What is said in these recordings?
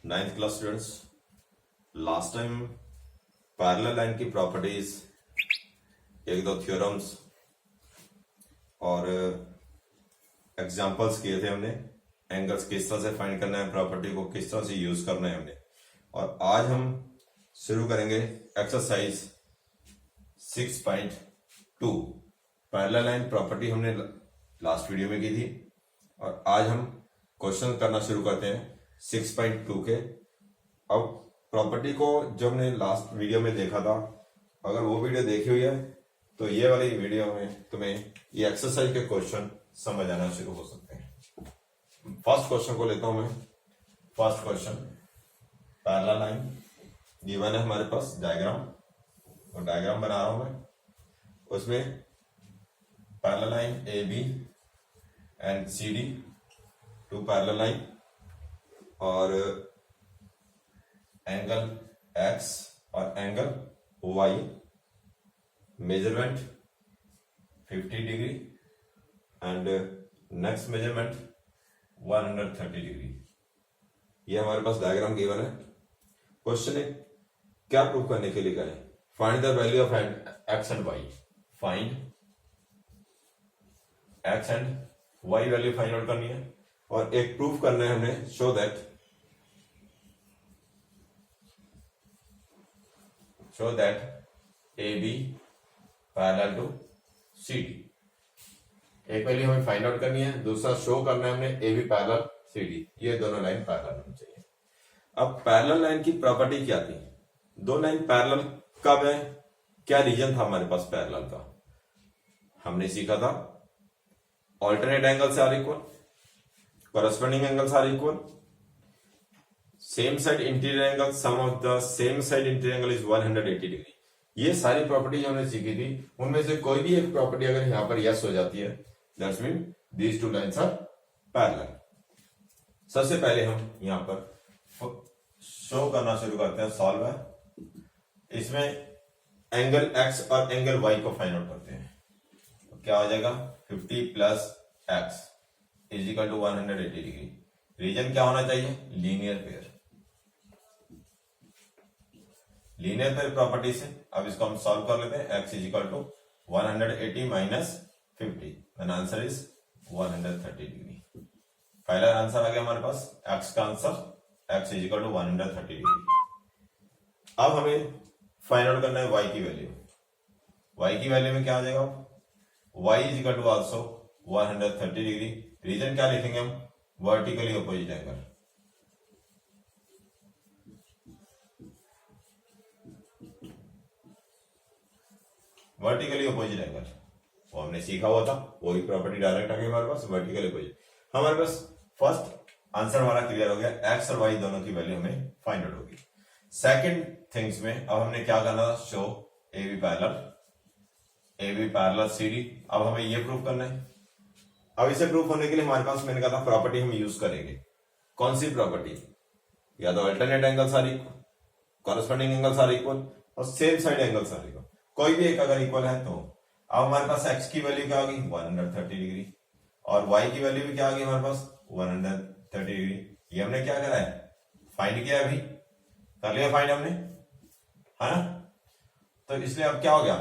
Ninth class students, last time parallel line की properties, एक दो थ्योरम्स और एग्जांपल्स किए थे हमने। एंगल्स किस तरह से फाइंड करना है, प्रॉपर्टी को किस तरह से यूज करना है हमने। और आज हम शुरू करेंगे एक्सरसाइज 6.2। पैरेलल लाइन प्रॉपर्टी हमने लास्ट वीडियो में की थी और आज हम क्वेश्चन करना शुरू करते हैं 6.2 के। अब प्रॉपर्टी को जो हमने लास्ट वीडियो में देखा था, अगर वो वीडियो देखी हुई है तो ये वाली वीडियो में तुम्हें ये एक्सरसाइज के क्वेश्चन समझ आना शुरू हो सकते हैं। फर्स्ट क्वेश्चन को लेता हूं मैं। First question, parallel line given है हमारे पास डायग्राम, और डायग्राम बना रहा हूं मैं। उसमें parallel line A B and C D, two parallel line, और एंगल एक्स और angle y, measurement 50 degree and next measurement 130 degree. ये हमारे पास डायग्राम गिवन है। क्वेश्चन है क्या प्रूव करने के लिए कहा है, find the value of x and y. Find x and y value find out करनी है और एक प्रूफ करना है हमने, show that A B parallel to C D. एक वैल्यू हमें फाइंड आउट करनी है, दूसरा शो करना है हमने A B parallel C D, ये दोनों लाइन पैरेलल होनी चाहिए। अब पैरेलल लाइन की प्रॉपर्टी क्या थी, दो लाइन पैरेलल कब है, क्या रीजन था हमारे पास पैरेलल का, हमने सीखा था alternate angles are equal, corresponding angles are equal, same side interior angle, sum of the same side interior angle is 180 degree. ये सारी प्रॉपर्टी जो हमने सीखी थी उनमें से कोई भी एक प्रॉपर्टी अगर यहां पर यस हो जाती है, that's mean these two lines are parallel. सबसे पहले हम यहां पर शो करना शुरू करते हैं, सॉल्व है। इसमें एंगल एक्स और एंगल वाई को फाइंड आउट करते हैं। तो क्या हो जाएगा, 50 plus x is equal to 180 degree. Reason क्या होना चाहिए, linear pair. Linear pair property से अब इसको हम सॉल्व कर लेते हैं। x is equal to 180 minus 50, and answer is 130 degree. पहला आंसर आ गया हमारे पास, x का answer, x is equal to 130 degree. अब हमें फाइंड आउट करना है y की वैल्यू। y की वैल्यू में क्या आ जाएगा, y is equal to also 130 degree. Reason क्या लिखेंगे हम, vertically opposite angle. Vertically opposite angle वो हमने सीखा हुआ था, वही प्रॉपर्टी डायरेक्ट आ गई हमारे पास, वर्टिकली अपोजिट। हमारे पास फर्स्ट आंसर हमारा क्लियर हो गया, एक्स और वाई दोनों की वैल्यू हमें फाइंड आउट होगी। सेकंड थिंग्स में अब हमने क्या करना था, show A B parallel C D. अब हमें ये प्रूव करना है। अब इसे प्रूफ होने के लिए हमारे पास, मैंने कहा था, प्रॉपर्टी हम यूज करेंगे। कौन सी प्रॉपर्टी, या तो alternate angles are equal, corresponding angles are equal, और same side angles are equal. कोई भी एक अगर इक्वल है तो। अब हमारे पास एक्स की वैल्यू क्या होगी, 130 डिग्री, और वाई की वैल्यू भी क्या होगी हमारे पास, 130 डिग्री। ये हमने क्या करा है, फाइंड किया, अभी कर लिया फाइंड हमने, है ना। तो इसलिए अब क्या हो गया,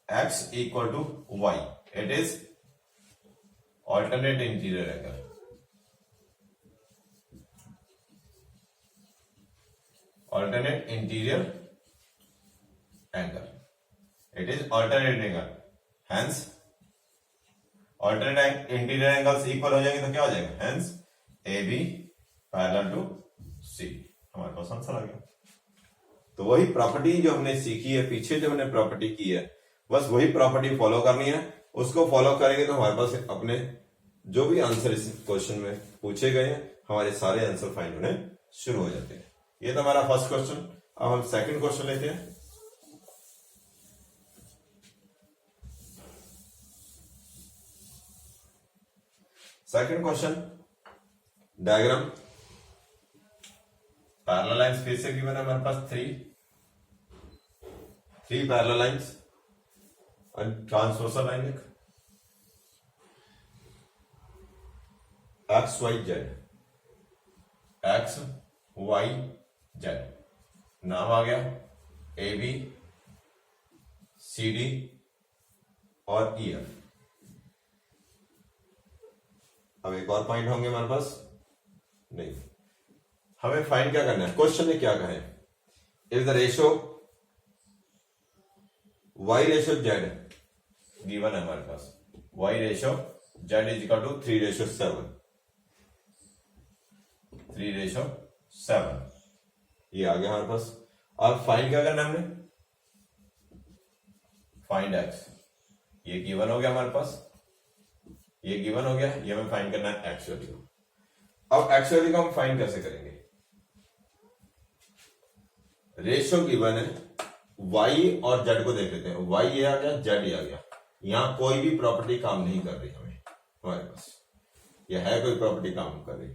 x equal to y, it is alternate interior angle। alternate interior angle, it is alternate angle, hence alternate interior angles equal हो जाएंगे तो क्या हो जाएगा, hence AB parallel to C। हमारे पास आंसर आ गया। तो वही प्रॉपर्टी जो हमने सीखी है, पीछे जो हमने प्रॉपर्टी की है, बस वही प्रॉपर्टी फॉलो करनी है। उसको फॉलो करेंगे तो हमारे पास अपने जो भी आंसर इस क्वेश्चन में पूछे गए हैं, हमारे सारे आंसर फाइंड होने शुरू हो जाते हैं। ये तो हमारा फर्स्ट क्वेश्चन। अब हम सेकंड क्वेश्चन लेते हैं। Second question, diagram parallel lines फिर से गिवन है हमारे पास, थ्री पैरेलल लाइंस और ट्रांसवर्सल लाइन एक, x y z, x y z, नाम आ गया ए बी सी डी और ई एफ। अब एक और पॉइंट होंगे हमारे पास, नहीं, हमें फाइंड क्या करना है, क्वेश्चन में क्या कहे, if the ratio y ratio z given है हमारे पास, y ratio z is equal to 3:7, 3:7 ये आ गया हमारे पास। अब फाइंड क्या करना है हमने, फाइंड x, ये गिवन हो गया हमारे पास, ये गिवन हो गया, ये हमें फाइंड करना है x वैल्यू। अब x वैल्यू को हम फाइंड कैसे करेंगे, रेशो गिवन है, y और z को देख लेते हैं, y ये आ गया z ये आ गया, यहां कोई भी प्रॉपर्टी काम नहीं कर रही हमें, हमारे पास ये है कोई प्रॉपर्टी काम कर रही,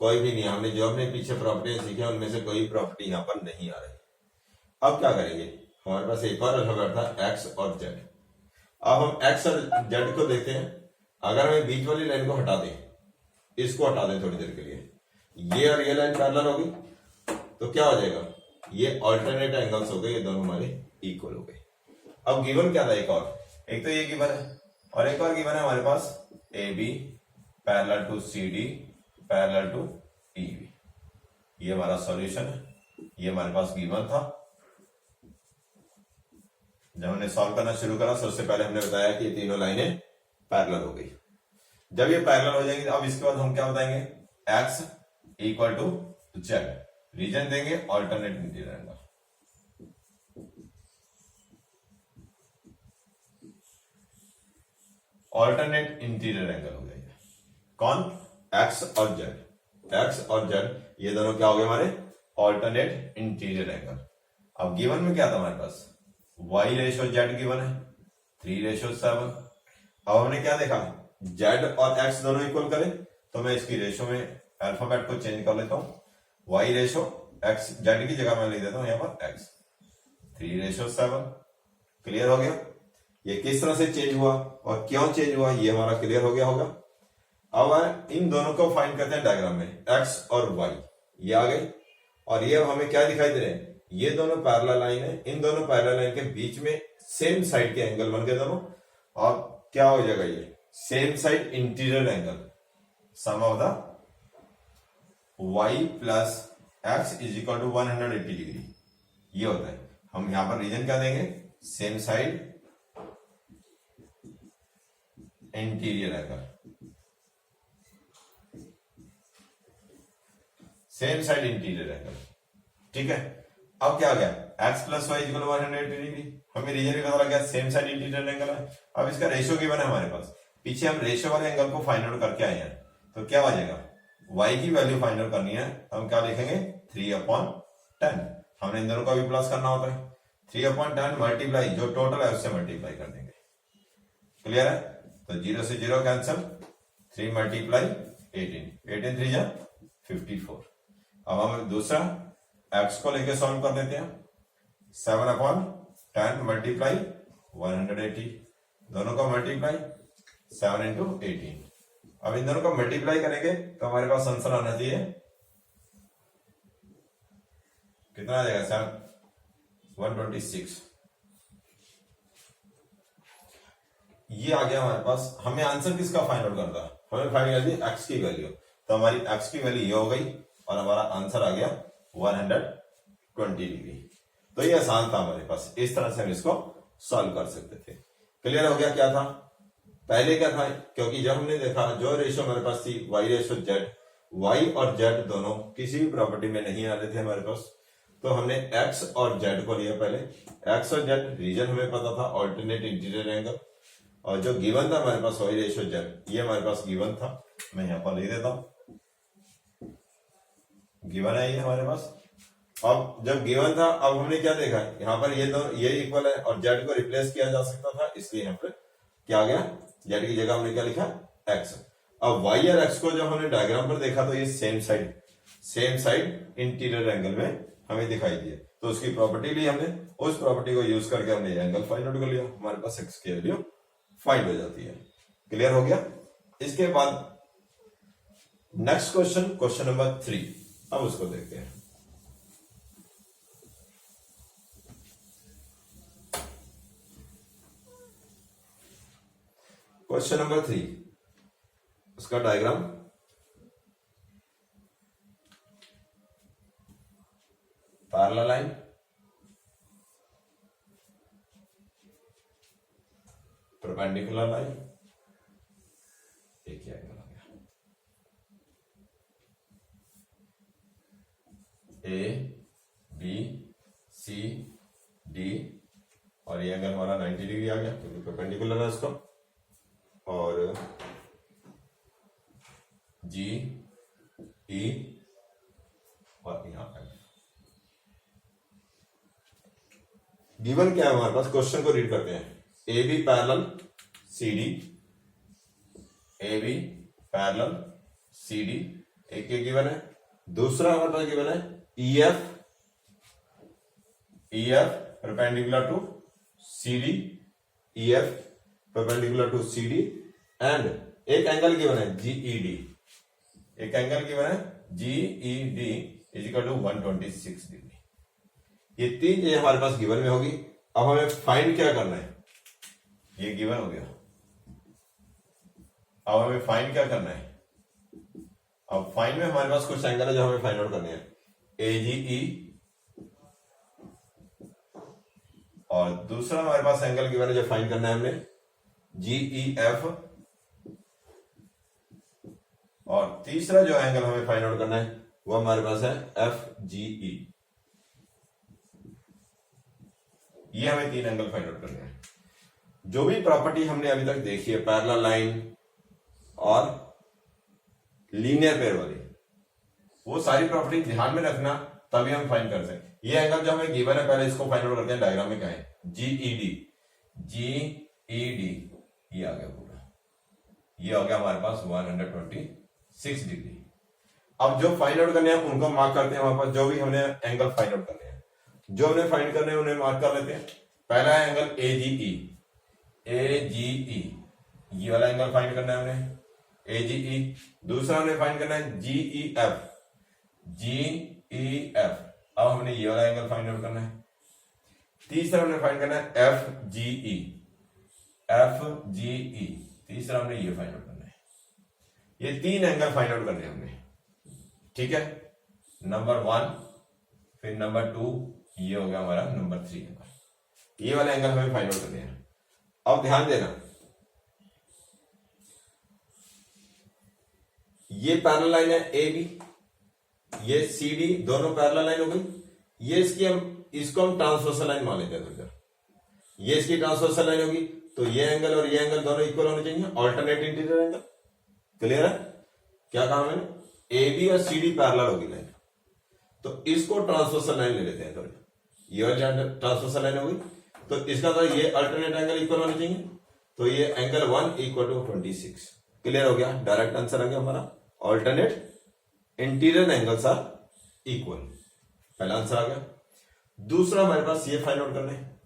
कोई भी नहीं, हमने जो अपने पीछे प्रॉपर्टी सीखी है उनमें से कोई प्रॉपर्टी यहां पर नहीं आ रही। अब क्या करेंगे, हमारे पास एक और अल्फाबेट था x और z। अब हम x और z को देखते हैं, अगर हमें बीच वाली लाइन को हटा दें, इसको हटा दें थोड़ी देर के लिए, ये और ये लाइन पैरेलल होगी तो क्या हो जाएगा, ये ऑल्टरनेट एंगल्स हो गए, ये दोनों हमारे इक्वल हो गए। अब गिवन क्या था, एक तो ये गिवन है और एक और गिवन है हमारे पास A B parallel to C D parallel to E B, ये हमारा सॉल्यूशन है, ये हमारे पास गिवन था। जब हमने सॉल्व करना शुरू करा सबसे पहले हमने बताया कि ये तीनों लाइनें पैरेलल हो गई। जब ये पैरेलल हो जाएंगी अब इसके बाद हम क्या बताएंगे, x equal to z, reason देंगे alternate interior angle, alternate interior angle हो जाएगा, कौन, x और z, x और z ये दोनों क्या हो गए हमारे ऑल्टरनेट इंटीरियर एंगल। अब गिवन में क्या था हमारे पास, y रेशो z गिवन है 3:7। अब हमने क्या देखा, z और x दोनों इक्वल करें तो मैं इसकी रेशो में अल्फाबेट को चेंज कर लेता हूं, y रेशो x, z की जगह मैं लिख देता हूं यहां पर x, 3:7। क्लियर हो गया, ये किस तरह से चेंज हुआ और क्यों चेंज हुआ ये हमारा क्लियर हो गया होगा। अब इन दोनों को फाइंड करते हैं डायग्राम में, x और y ये आ गई, और ये हमें क्या दिखाई दे रहे हैं, ये दोनों पैरेलल लाइन है, इन दोनों पैरेलल लाइन के बीच में सेम साइड के एंगल बन गए दोनों, और क्या हो जाएगा, ये same side interior angle, sum of the y plus x is equal to 180 degree, ये होता है। हम यहां पर रीजन क्या देंगे, same side interior angle, same side interior angle, ठीक है। अब क्या आ गया, x plus y equal 180 degree, हमें रीजन भी पता लग गया, सेम साइड इंटीरियर एंगल है। अब इसका रेशियो गिवन है हमारे पास, पीछे हम रेशियो वाले एंगल को फाइंड आउट करके आए हैं, तो क्या आ जाएगा, y की वैल्यू फाइंड आउट करनी है, तो हम क्या लिखेंगे 3/10, हमने इन दोनों का भी प्लस करना होता है, 3/10 मल्टीप्लाई जो टोटल है उससे मल्टीप्लाई कर देंगे, क्लियर है। तो 0 से 0 कैंसिल, 3 मल्टीप्लाई 18, 18 3 जा 54। अब हम दूसरा x को लेके सॉल्व कर देते हैं, 7/10 मल्टीप्लाई 180, दोनों का मल्टीप्लाई 7 इंटू 18। अब इन दोनों का मल्टीप्लाई करेंगे तो हमारे पास आंसर आना चाहिए, कितना आ जाएगा, 126, ये आ गया हमारे पास। हमें आंसर किसका फाइंड आउट करता है, हमें फाइंड करनी है x की वैल्यू, तो हमारी x की वैल्यू ये हो गई और हमारा आंसर आ गया 120 डिग्री। तो ये आसान था हमारे पास, इस तरह से हम इसको सॉल्व कर सकते थे। क्लियर हो गया क्या था, पहले क्या था, क्योंकि जब हमने देखा जो रेशियो हमारे पास थी y रेशियो z, y और z दोनों किसी भी प्रॉपर्टी में नहीं आ रहे थे हमारे पास, तो हमने x और z को लिया पहले, x और z रीजन हमें पता था ऑल्टरनेट इंटीरियर एंगल, और जो गिवन था हमारे पास y रेशियो z ये हमारे पास गिवन था, मैं यहां पर लिख देता हूं, गिवन है ये हमारे पास। अब जब गिवन था अब हमने क्या देखा, यहाँ पर ये दो ये इक्वल है और z को रिप्लेस किया जा सकता था, इसलिए यहाँ पर क्या आ गया, z की जगह हमने क्या लिखा x। अब y और x को जब हमने डायग्राम पर देखा तो ये सेम साइड इंटीरियर एंगल में हमें दिखाई दिए, तो उसकी प्रॉपर्टी ली हमने, उस प्रॉपर्टी को यूज करके हमने ये एंगल फाइंड आउट कर लिया, हमारे पास x की वैल्यू फाइंड हो जाती है। क्लियर हो गया। इसके बाद नेक्स्ट क्वेश्चन नंबर 3, अब उसको देखते हैं। क्वेश्चन नंबर 3, उसका diagram parallel line, perpendicular line, एक ही एंगल आ गया ए बी सी डी, और ये एंगल हमारा 90 डिग्री आ गया क्योंकि परपेंडिकुलर है इसको, और जी ई और यहां पे गिवन क्या है हमारे पास, क्वेश्चन को रीड करते हैं। A B parallel C D, A B parallel C D, एक ये गिवन है। दूसरा हमारे पास गिवन है E F perpendicular to C D, E F perpendicular to C D, and एक एंगल गिवन है जीई डी, एक एंगल गिवन है G E D is equal to 126 degree. ये तीन चीजें हमारे पास गिवन में होगी। अब हमें फाइंड क्या करना है, ये गिवन हो गया, अब हमें फाइंड क्या करना है। अब फाइंड में हमारे पास कुछ एंगल है जो हमें फाइंड आउट करने हैं, एजीई, और दूसरा हमारे पास एंगल गिवन है जो फाइंड करना है हमने जीई एफ, और तीसरा जो एंगल हमें फाइंड आउट करना है वो हमारे पास है एफ जीई। ये हमें तीन एंगल फाइंड आउट करने हैं। जो भी प्रॉपर्टी हमने अभी तक देखी है पैरेलल लाइन और लीनियर पेयर वाली, वो सारी प्रॉपर्टी ध्यान में रखना, तभी हम फाइंड कर सकते। ये एंगल जो हमें गिवन है पहले इसको फाइंड आउट करते हैं। डायग्राम में क्या है, जीईडी, जीईडी ये आ गया पूरा, ये हो गया हमारे पास 126 डिग्री। अब जो फाइंड आउट करने हैं उनको मार्क करते हैं। हमारे पास जो भी हमने एंगल फाइंड आउट करने हैं, जो हमने फाइंड करने हैं उन्हें मार्क कर लेते हैं। पहला है एंगल एजीई, एजीई ये वाला एंगल फाइंड करना है हमने, एजीई। दूसरा हमने फाइंड करना है जीईएफ, जीईएफ, अब हमने ये वाला एंगल फाइंड आउट करना है। तीसरा हमने फाइंड करना है एफजीई, एफजीई, तीसरा हमने ये फाइंड आउट करना है। ये तीन एंगल फाइंड आउट करने हैं हमने, ठीक है। नंबर 1, फिर नंबर 2, ये हो गया हमारा नंबर 3 एंगल। ये वाले एंगल हमें फाइंड आउट करने हैं। अब ध्यान देना, ये पैरेलल लाइन है ए बी, ये सी डी, दोनों पैरेलल लाइन हो गई। ये इसको हम ट्रांसवर्सल लाइन मान लेते हैं थोड़ी देर। ये इसकी ट्रांसवर्सल लाइन होगी, तो ये एंगल और ये एंगल दोनों इक्वल होने चाहिए, ऑल्टरनेट इंटीरियर एंगल। क्लियर है? क्या कहा मैंने, ए बी और सी डी पैरेलल होगी लाइन, तो इसको ट्रांसवर्सल लाइन ले लेते हैं थोड़ी। ये ट्रांसवर्सल लाइन होगी, तो इसका तो ये अल्टरनेट एंगल इक्वल होने चाहिए, तो ये एंगल 1 इक्वल टू 26। क्लियर हो गया? डायरेक्ट आंसर आ गया हमारा, alternate interior angles are equal. पहला आंसर आ गया। दूसरा हमारे पास ये फाइंड आउट करना है।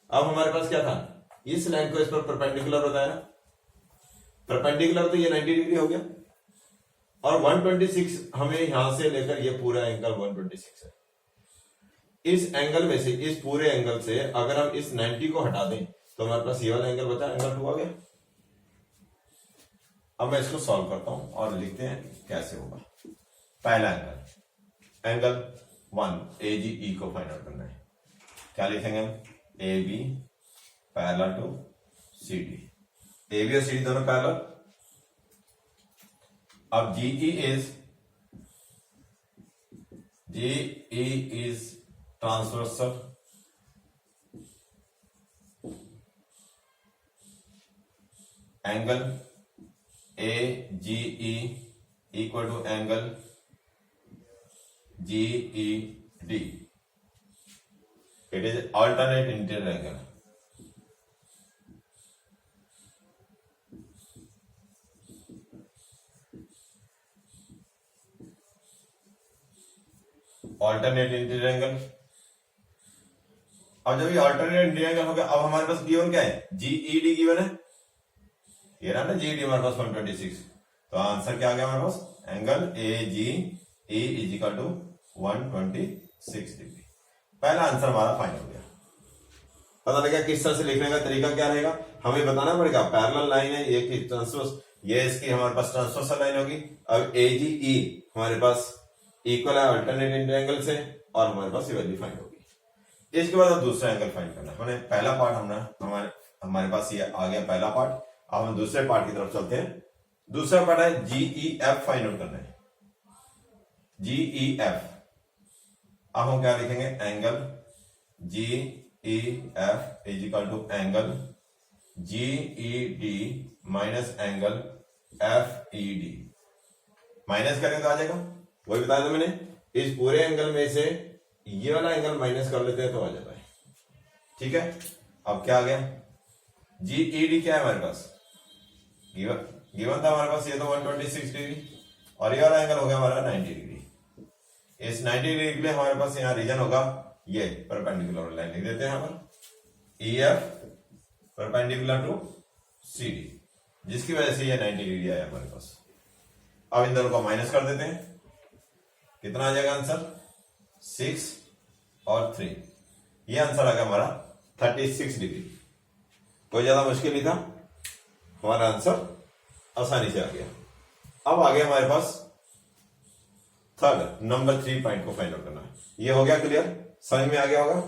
अब हमारे पास क्या था, इस लाइन को इस पर परपेंडिकुलर बताया ना, परपेंडिकुलर तो ये 90 डिग्री हो गया, और 126 हमें यहां से लेकर ये पूरा एंगल 126 है। इस एंगल में से, इस पूरे एंगल से अगर हम इस 90 को हटा दें तो हमारे पास ये वाला एंगल बचा, एंगल 2 आ गया। अब मैं इसको सॉल्व करता हूं और लिखते हैं कैसे होगा। पहला एंगल 1 एजीई को फाइंड आउट करना है। क्या लिखेंगे हम, A B parallel to C D, A B और सी डी दोनों पैरेलल। अब G E is transversal, angle A G E equal to angle G E D, it is alternate interior angle। Alternate interior angle. अब जब ये alternate interior angle हो गया, अब हमारे पास गिवन क्या है, जीईडी गिवन है, ये रहा ना जीईडी हमारे पास 126, तो आंसर क्या आ गया हमारे पास, angle A G E is equal to 126 degree. पहला आंसर हमारा फाइनल हो गया। पता लगा किस तरह से लिखने का तरीका क्या रहेगा, हमें बताना पड़ेगा। पैरेलल लाइन है, ये ट्रांसवर्स, ये इसकी हमारे पास ट्रांसवर्सल लाइन होगी। अब AGE हमारे पास इक्वल है अल्टरनेट इंटीग्रल से, और हमारे पास ये वैल्यू फाइंड होगी। इसके बाद अब दूसरा एंगल फाइंड करना है। हमने पहला पार्ट हमारे पास ये आ गया पहला पार्ट। अब हम दूसरे पार्ट की तरफ चलते हैं। दूसरा पार्ट है GEF फाइंड आउट करना है। GEF, अब हम क्या लिखेंगे, angle GEF is equal to angle GED minus angle FED। Minus करें तो आ जाएगा, वही बताया था मैंने। इस पूरे एंगल में से ये वाला एंगल माइनस कर लेते हैं तो आ जाता है। ठीक है, अब क्या आ गया, GED क्या है हमारे पास, गिवन था हमारे पास, ये तो 126 डिग्री, और ये वाला एंगल हो गया हमारा 90 डिग्री। इस 90 डिग्री के लिए हमारे पास यहाँ रीजन होगा ये परपेंडिकुलर लाइन, लिख देते हैं यहाँ पर EF परपेंडिकुलर टू CD, जिसकी वजह से ये 90 डिग्री आया हमारे पास। अब इन दोनों को माइनस कर देते हैं, कितना आ जाएगा आंसर, 6 और 3, ये आंसर आ गया हमारा 36 डिग्री। कोई ज्यादा मुश्किल नहीं था, हमारा आंसर आसानी से आ गया। अब आ गया हमारे पास थर्ड नंबर 3 पॉइंट को फाइंड आउट करना है। ये हो गया क्लियर, समझ में आ गया होगा,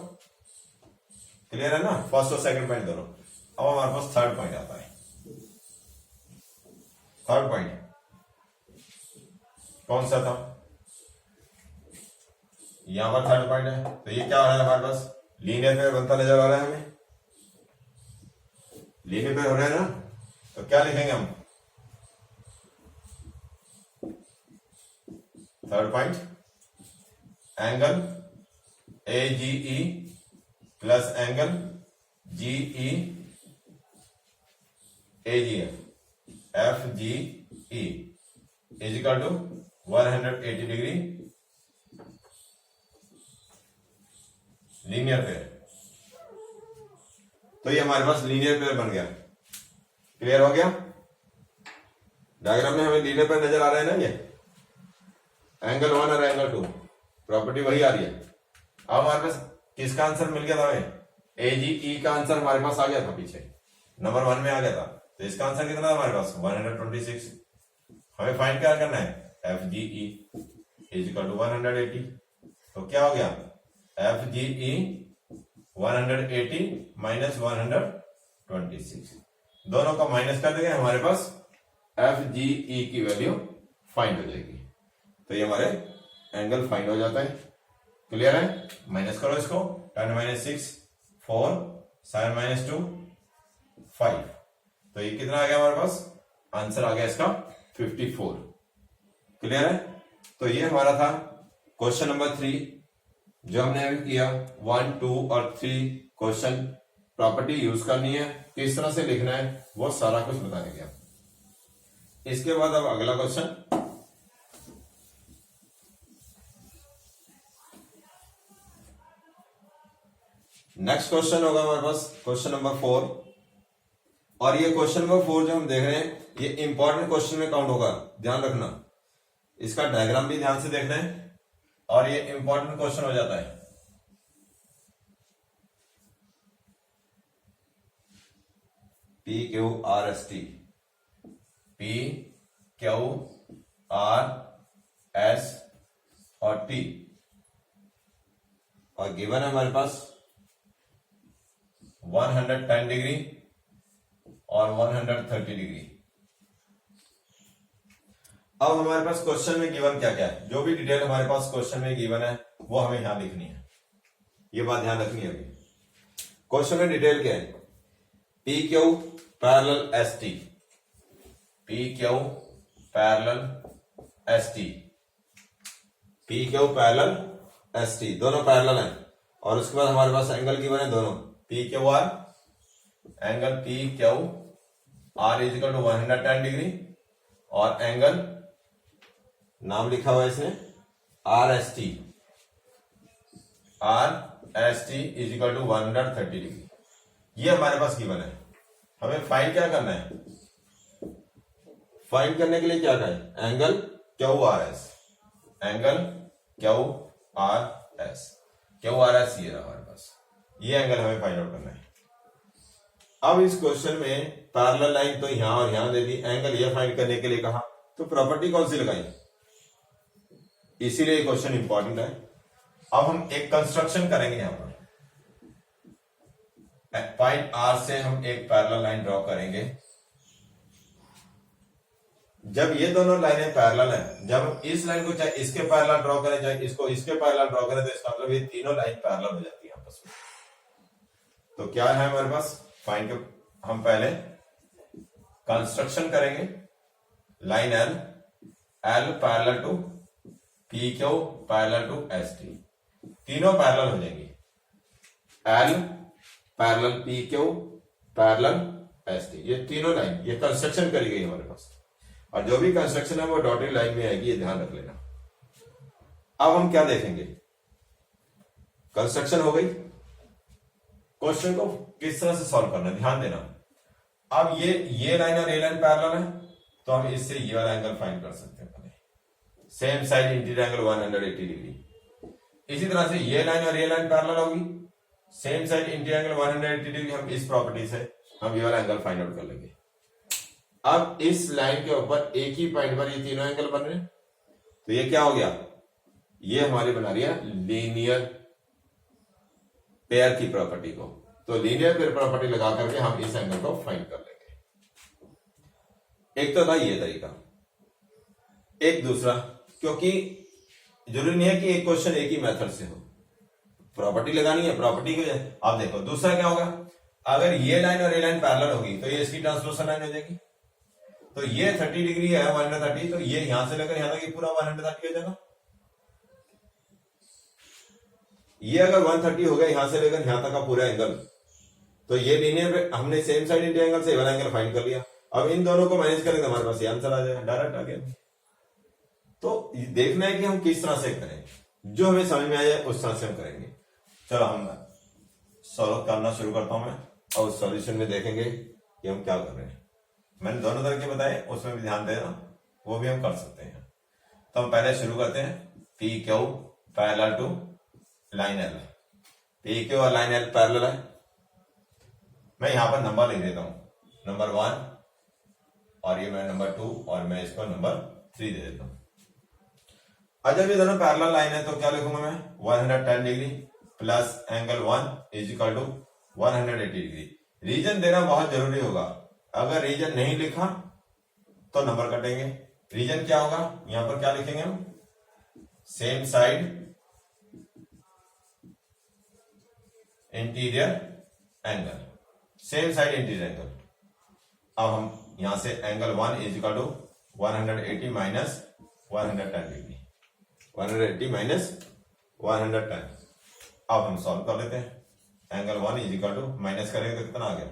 क्लियर है ना, फर्स्ट और सेकंड पॉइंट दोनों। अब हमारे पास थर्ड पॉइंट आता है। थर्ड पॉइंट कौन सा था, यहां पर थर्ड पॉइंट है। तो ये क्या हो रहा है हमारे पास, लीनियर पेयर बनता नजर आ रहा है हमें, लीनियर पेयर हो रहा है ना। तो क्या लिखेंगे हम, third point angle AGE plus angle GE AGF FGE is equal to 180 degree linear pair. तो ये हमारे पास लीनियर पेयर बन गया, क्लियर हो गया। डायग्राम में हमें लीनियर पेयर नजर आ रहा है ना, ये एंगल 1 और एंगल 2, प्रॉपर्टी वही आ रही है। अब हमारे पास किसका आंसर मिल गया था हमें, AGE का आंसर हमारे पास आ गया था, पीछे नंबर 1 में आ गया था। तो इसका आंसर कितना था हमारे पास, 126। हमें फाइंड क्या करना है, FGE इज इक्वल टू 180। तो क्या हो गया, FGE 180 माइनस 126, दोनों का माइनस कर देंगे, हमारे पास FGE की वैल्यू फाइंड हो जाएगी। तो ये हमारे एंगल फाइंड हो जाता है, क्लियर है। माइनस करो इसको, 10 माइनस 6 4, 7 माइनस 2 5। तो ये कितना आ गया हमारे पास, आंसर आ गया इसका 54, क्लियर है। तो ये हमारा था क्वेश्चन नंबर 3 जो हमने अभी किया। 1, 2 और 3 क्वेश्चन, प्रॉपर्टी यूज करनी है, किस तरह से लिखना है वो सारा कुछ बताने गया। इसके बाद अब अगला क्वेश्चन, नेक्स्ट क्वेश्चन होगा हमारे पास क्वेश्चन नंबर 4। और ये क्वेश्चन नंबर 4 जो हम देख रहे हैं, ये इंपॉर्टेंट क्वेश्चन में काउंट होगा, ध्यान रखना। इसका डायग्राम भी ध्यान से देखना है, और ये इंपॉर्टेंट क्वेश्चन हो जाता है। PQRST, PQRS और T, और गिवन है हमारे पास 110 डिग्री और 130 डिग्री। अब हमारे पास क्वेश्चन में गिवन क्या क्या है, जो भी डिटेल हमारे पास क्वेश्चन में गिवन है वो हमें यहां लिखनी है, ये बात ध्यान रखनी है। अभी क्वेश्चन में डिटेल क्या है, PQ parallel ST, PQ parallel ST, PQ parallel ST, दोनों पैरेलल हैं। और उसके बाद हमारे पास एंगल गिवन है दोनों, PQR, angle PQR is equal to 110 degree, और एंगल नाम लिखा हुआ है इसने RST, RST is equal to 130 degree. ये हमारे पास गिवन है। हमें फाइंड क्या करना है, फाइंड करने के लिए क्या करें, angle QRS, angle QRS, QRS ये रहा हमारे पास, ये एंगल हमें फाइंड आउट करना है। अब इस क्वेश्चन में पैरेलल लाइन तो यहां और यहां दे दी, एंगल ये फाइंड करने के लिए कहा, तो प्रॉपर्टी कौन सी लगाई, इसीलिए क्वेश्चन इंपॉर्टेंट है। अब हम एक कंस्ट्रक्शन करेंगे यहां पर, पॉइंट आर से हम एक पैरेलल लाइन ड्रॉ करेंगे। जब ये दोनों लाइनें पैरेलल हैं, जब हम इस लाइन को चाहे इसके पैरेलल ड्रॉ करें चाहे इसको इसके पैरेलल ड्रॉ करें, तो इसका मतलब ये तीनों लाइन पैरेलल हो जाती है आपस में। तो क्या है हमारे पास, फाइंड, हम पहले कंस्ट्रक्शन करेंगे, line L, L parallel to P Q parallel to S T, तीनों पैरेलल हो जाएंगी, L parallel P Q parallel S T, ये तीनों लाइन ये कंस्ट्रक्शन करी गई हमारे पास, और जो भी कंस्ट्रक्शन है वो डॉटेड लाइन में आएगी, ये ध्यान रख लेना। अब हम क्या देखेंगे, कंस्ट्रक्शन हो गई, क्वेश्चन को किस तरह से सॉल्व करना है ध्यान देना। अब ये लाइन और ये लाइन पैरेलल है, तो हम इससे ये वाला एंगल फाइंड कर सकते हैं, same side interior angle 180 degree. इसी तरह से ये लाइन और ये लाइन पैरेलल होगी, same side interior angle 180 degree, हम इस प्रॉपर्टी से हम ये वाला एंगल फाइंड आउट कर लेंगे। अब इस लाइन के ऊपर एक ही पॉइंट पर ये तीनों एंगल बन रहे हैं, तो ये क्या हो गया, ये हमारी बना रही है लीनियर पेयर की प्रॉपर्टी को, तो लीनियर पेयर प्रॉपर्टी लगा करके हम इस एंगल को फाइंड कर लेंगे। एक तो था ये तरीका, एक दूसरा, क्योंकि जरूरी नहीं है कि एक क्वेश्चन एक ही मेथड से हो, प्रॉपर्टी लगानी है, प्रॉपर्टी को आप देखो। दूसरा क्या होगा, अगर ये लाइन और ये लाइन पैरेलल होगी तो ये इसकी ट्रांसवर्सल लाइन हो जाएगी, तो ये 30 डिग्री है 130, तो ये यहां से लेकर यहां तक ये पूरा 130 हो जाएगा। ये अगर 130 हो गया यहां से लेकर यहां तक का पूरा एंगल, तो ये लीनियर पे हमने सेम साइड इंटीरियर एंगल से वाला एंगल फाइंड कर लिया। अब इन दोनों को मैनेज करेंगे, हमारे पास ये आंसर आ जाएगा, डायरेक्ट आ गया। तो देखना है कि हम किस तरह से करें, जो हमें समझ में आ जाए उस तरह से हम करेंगे। चलो हम सॉल्व करना शुरू करता हूं मैं, और उस सॉल्यूशन में देखेंगे कि हम क्या कर रहे हैं। मैंने दोनों तरीके बताए, उसमें भी ध्यान देना, वो भी हम कर सकते हैं। तो हम पहले शुरू करते हैं, P Q parallel to line L, P Q और लाइन एल पैरेलल है। मैं यहां पर नंबर लिख देता हूं, नंबर 1 और ये मैं नंबर 2 और मैं इसको नंबर 3 दे देता हूं। जब ये दोनों पैरेलल लाइन है तो क्या लिखूंगा मैं, 110 degree plus angle 1 is equal to 180 degree. Reason देना बहुत जरूरी होगा, अगर रीजन नहीं लिखा तो नंबर कटेंगे। रीजन क्या होगा, यहां पर क्या लिखेंगे हम, same side interior angle, same side interior angle. अब हम यहां से angle 1 is equal to 180 minus 110 degree, 180 minus 110। अब हम सॉल्व कर लेते हैं, angle 1 is equal to, minus करेंगे तो कितना आ गया,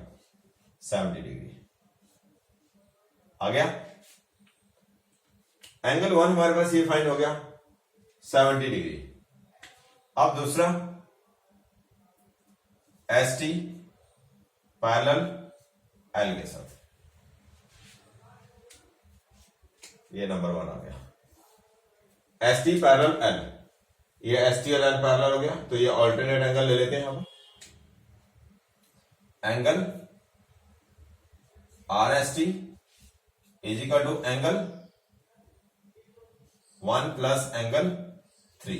70 डिग्री आ गया। एंगल 1 हमारे पास ये फाइंड हो गया 70 डिग्री। अब दूसरा एस टी पैरेलल एल के साथ, ये नंबर 1 आ गया, एस टी पैरेलल एल, ये एस टी और एल पैरेलल हो गया, तो ये ऑल्टरनेट एंगल ले लेते हैं हम, angle R S T is equal to angle 1 plus angle 3,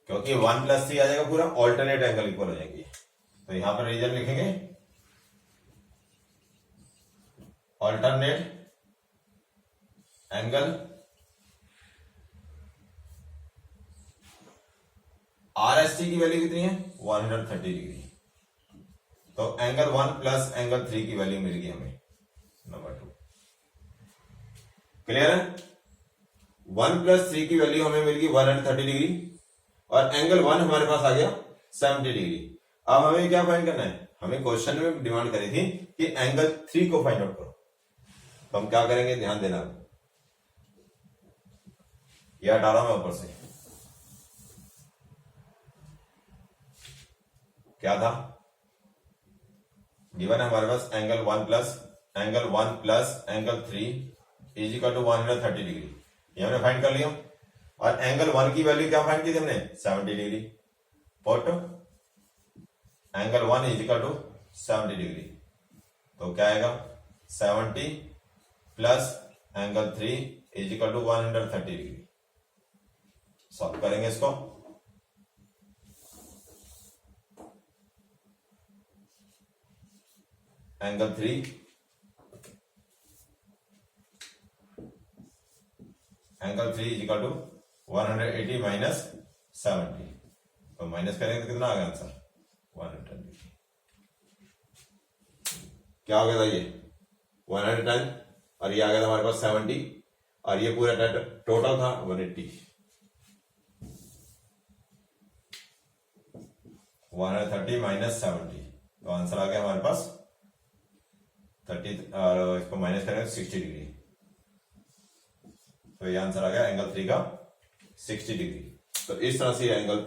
क्योंकि 1 प्लस 3 आ जाएगा पूरा, ऑल्टरनेट एंगल इक्वल हो जाएंगे। तो यहां पर रीजन लिखेंगे alternate angle R S T की वैल्यू कितनी है, 130 डिग्री, तो एंगल 1 प्लस एंगल 3 की वैल्यू मिल गई हमें नंबर 2। क्लियर है, 1 प्लस 3 की वैल्यू हमें मिल गई 130 डिग्री, और एंगल 1 हमारे पास आ गया 70 डिग्री। अब हमें क्या फाइंड करना है, हमें क्वेश्चन में डिमांड करी थी कि एंगल 3 को फाइंड आउट करो, तो हम क्या करेंगे, ध्यान देना, ये हटा रहा हूं मैं ऊपर से, क्या था गिवन है हमारे पास, angle 1 plus angle 3 is equal to 130 degree, ये हमने फाइंड कर लिया। और एंगल 1 की वैल्यू क्या फाइंड की थी हमने, 70 degree, put angle 1 is equal to 70 degree. तो क्या आएगा 70 plus angle 3 is equal to 130 degree. Solve करेंगे इसको। Angle 3 is equal to 180 minus 70। तो माइनस करेंगे तो कितना आ गया आंसर 110। क्या हो गया था ये 110 और ये आ गया था हमारे पास 70 और ये पूरा टोटल था 180। 130 माइनस 70 तो आंसर आ गया हमारे पास 30 और इसको माइनस करेंगे 60 डिग्री। तो ये आंसर आ गया एंगल 3 का 60 डिग्री। तो इस तरह से ये एंगल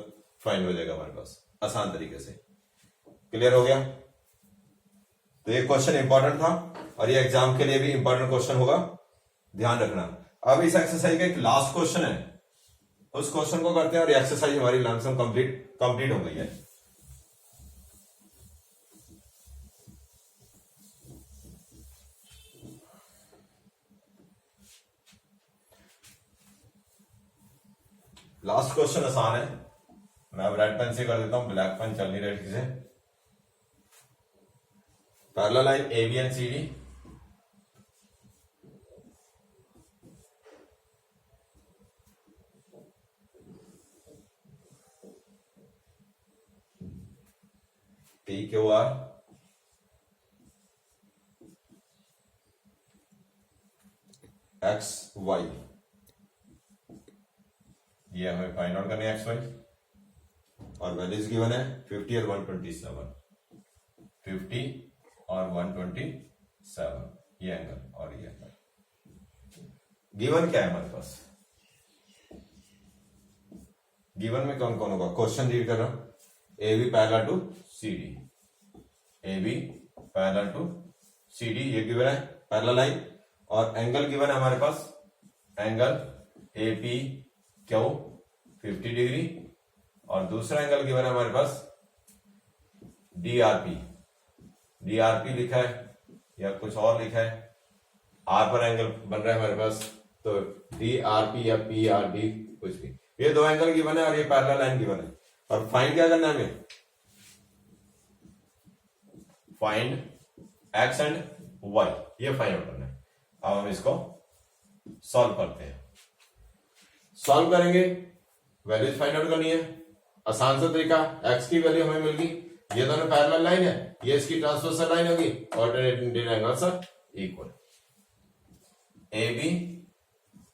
फाइंड हो जाएगा हमारे पास आसान तरीके से। क्लियर हो गया। तो ये क्वेश्चन इंपॉर्टेंट था और ये एग्जाम के लिए भी इंपॉर्टेंट क्वेश्चन होगा, ध्यान रखना। अब इस एक्सरसाइज का एक लास्ट क्वेश्चन है, उस क्वेश्चन को करते हैं और एक्सरसाइज हमारी लमसम कंप्लीट हो गई है। लास्ट क्वेश्चन आसान है, मैं अब रेड पेन से कर देता हूं, ब्लैक पेन चल नहीं रही ठीक से। Parallel line A B and C D, P Q R x y, ये हमें फाइंड आउट करने एक्स वाई और वैल्यूज गिवन है 50 और 127, 50 और 127 ये एंगल और ये एंगल। गिवन क्या है हमारे पास, गिवन में कौन कौन होगा, क्वेश्चन रीड कर रहा हूं। A B parallel to C D, A B parallel to C D ये गिवन है पैरेलल लाइन, और एंगल गिवन है हमारे पास, angle A P Q 50 degree, और दूसरा एंगल गिवन है हमारे पास डीआरपी, डीआरपी लिखा है या कुछ और लिखा है, आर पर एंगल बन रहा है हमारे पास, तो डीआरपी या पीआरडी कुछ भी, ये दो एंगल गिवन है और ये पैरेलल लाइन गिवन है। और फाइंड क्या करना है हमें, फाइंड एक्स एंड वाई, ये फाइंड आउट करना है। अब हम इसको सॉल्व करते हैं। सॉल्व करेंगे, वैल्यूज फाइंड आउट करनी है, आसान सा तरीका। एक्स की वैल्यू हमें मिल गई, ये दोनों पैरेलल लाइन है, ये इसकी ट्रांसवर्सल लाइन होगी, alternating angles are equal. A B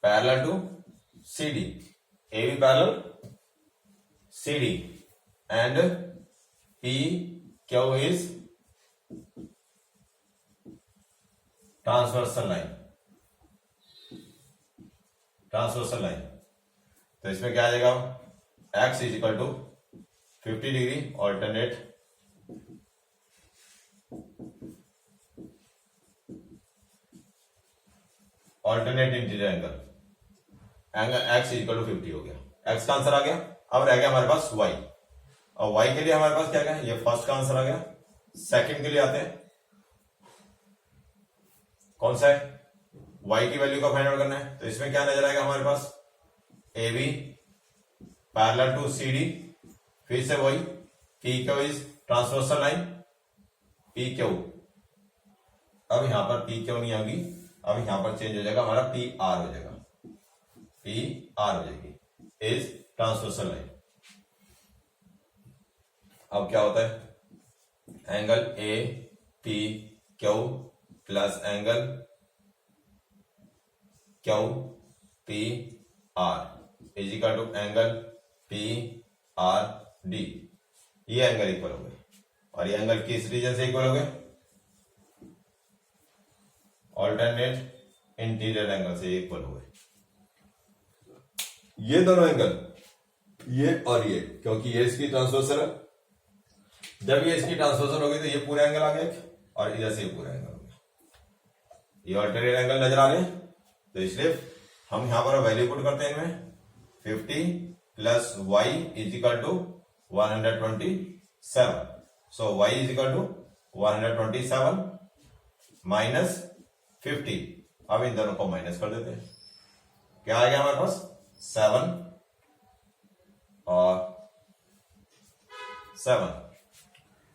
parallel to C D, A B parallel C D and P Q is transversal line, transversal line. तो इसमें क्या आ जाएगा, x is equal to 50 degree alternate interior angle, angle x is equal to 50 हो गया, x का answer आ गया। अब रह गया हमारे पास y, और y के लिए हमारे पास क्या गया, ये फर्स्ट का आंसर आ गया। सेकंड के लिए आते हैं, कौन सा है, y की वैल्यू का फाइंड आउट करना है। तो इसमें क्या नजर आएगा हमारे पास, A B parallel to C D, फिर से वही P Q is transversal line, P Q, अब यहां पर पी क्यू नहीं आएगी, अब यहां पर चेंज हो जाएगा हमारा पी आर हो जाएगा, पी आर हो जाएगी, इज ट्रांसवर्सल लाइन। अब क्या होता है, angle A P Q plus angle Q P R is equal to angle P R D, ये एंगल इक्वल हो गए, और ये एंगल किस रीजन से इक्वल हो गए, ऑल्टरनेट इंटीरियर एंगल से इक्वल हो गए। ये दोनों एंगल, ये और ये, क्योंकि ये इसकी ट्रांसवर्सल है, जब ये इसकी ट्रांसवर्सल होगी तो ये पूरा एंगल आ गया, और इधर से ये पूरा एंगल हो गया, ये ऑल्टरनेट एंगल नजर आ रहे हैं। तो इसलिए हम यहां पर वैल्यू पुट करते हैं इनमें, 50 plus y is equal to 127, so y is equal to 127 minus 50। अब इन दोनों को माइनस कर देते हैं, क्या आ गया हमारे पास 7 और 7।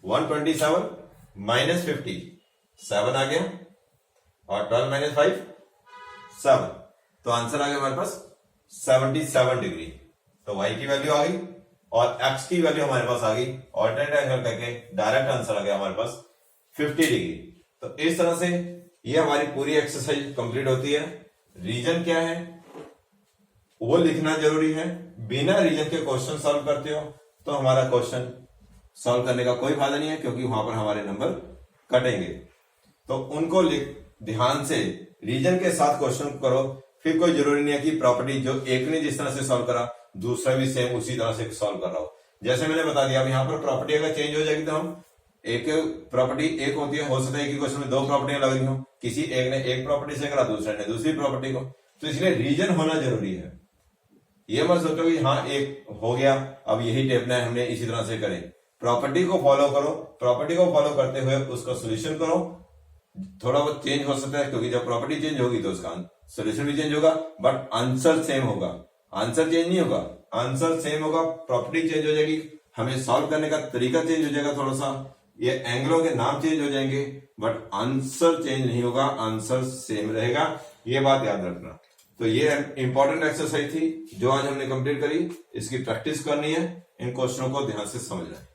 127 माइनस 50 7 आ गया और 12 माइनस 5 7। तो आंसर आ गया हमारे पास 77 डिग्री। तो y की वैल्यू आ गई और x की वैल्यू हमारे पास आ गई। ऑल्टरनेट एंगल करके डायरेक्ट आंसर आ गया हमारे पास 50 डिग्री। तो इस तरह से ये हमारी पूरी एक्सरसाइज कंप्लीट होती है। रीजन क्या है वो लिखना जरूरी है। बिना रीजन के क्वेश्चन सॉल्व करते हो तो हमारा क्वेश्चन सॉल्व करने का कोई फायदा नहीं है, क्योंकि वहां पर हमारे नंबर कटेंगे। तो उनको ध्यान से रीजन के साथ क्वेश्चन करो। फिर कोई जरूरी नहीं है कि प्रॉपर्टी जो एक ने जिस तरह से सॉल्व करा दूसरा भी सेम उसी तरह से सॉल्व कर रहा हो। जैसे मैंने बता दिया, अब यहाँ पर प्रॉपर्टी अगर चेंज हो जाएगी तो हम एक प्रॉपर्टी एक होती है, हो सकता है एक ही क्वेश्चन में दो प्रॉपर्टियां लग रही हो, किसी एक ने एक प्रॉपर्टी से करा दूसरे ने दूसरी प्रॉपर्टी को, तो इसलिए रीजन होना जरूरी है। ये मत सोचो कि हाँ एक हो गया अब यही टेपना है हमने इसी तरह से करें। प्रॉपर्टी को फॉलो करो, प्रॉपर्टी को फॉलो करते हुए उसका सोल्यूशन करो। थोड़ा बहुत चेंज हो सकता है क्योंकि जब प्रॉपर्टी चेंज होगी तो उसका सोल्यूशन भी चेंज होगा, बट आंसर सेम होगा। आंसर चेंज नहीं होगा, आंसर सेम होगा। प्रॉपर्टी चेंज हो जाएगी, हमें सॉल्व करने का तरीका चेंज हो जाएगा, थोड़ा सा ये एंगलों के नाम चेंज हो जाएंगे, बट आंसर चेंज नहीं होगा, आंसर सेम रहेगा। ये बात याद रखना। तो ये इंपॉर्टेंट एक्सरसाइज थी जो आज हमने कंप्लीट करी। इसकी प्रैक्टिस करनी है, इन क्वेश्चनों को ध्यान से समझना है।